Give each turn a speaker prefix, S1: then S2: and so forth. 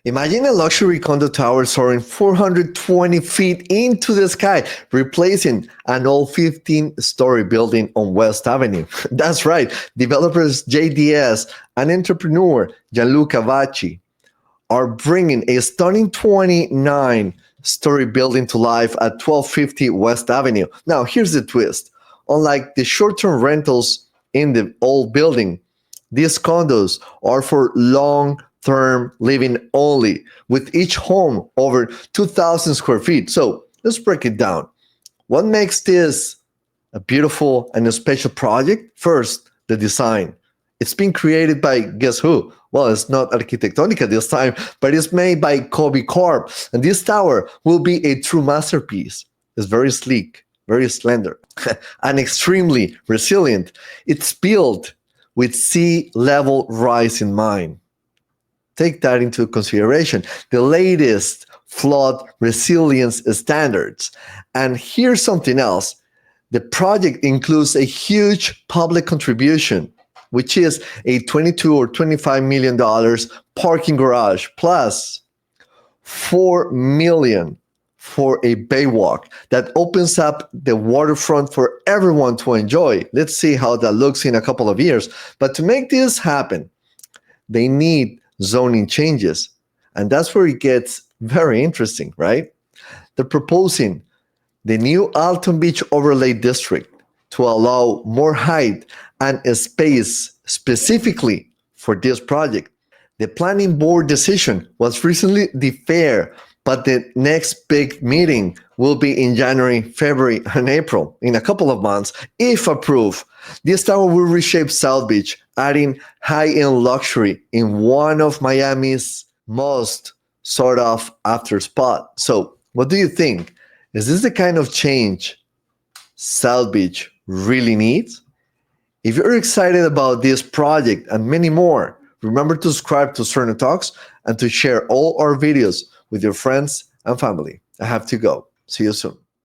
S1: Imagine a luxury condo tower soaring 420 feet into the sky, replacing an old 15-story building on West Avenue. That's right, developers JDS and entrepreneur Gianluca Vacchi are bringing a stunning 29-story building to life at 1250 West Avenue. Now, here's the twist. Unlike the short-term rentals in the old building, these condos are for long-term living only, with each home over 2,000 square feet. So let's break it down. What makes this a beautiful and a special project? First, the design. It's been created by, guess who? Well, it's not Arquitectónica this time, but it's made by Kobe Corp. And this tower will be a true masterpiece. It's very sleek, very slender, and extremely resilient. It's built with sea level rise in mind. Take that into consideration. The latest flood resilience standards. And here's something else. The project includes a huge public contribution, which is a $22 or $25 million parking garage, plus $4 million for a baywalk that opens up the waterfront for everyone to enjoy. Let's see how that looks in a couple of years. But to make this happen, they need zoning changes. And that's where it gets very interesting, right? They're proposing the new Alton Beach Overlay District to allow more height and space specifically for this project. The planning board decision was recently deferred, but the next big meeting will be in January, February, and April, in a couple of months, if approved. This tower will reshape South Beach, adding high-end luxury in one of Miami's most sought after spot. So, what do you think? Is this the kind of change South Beach really needs? If you're excited about this project and many more, remember to subscribe to SERDNA Talks and to share all our videos with your friends and family. I have to go. See you soon.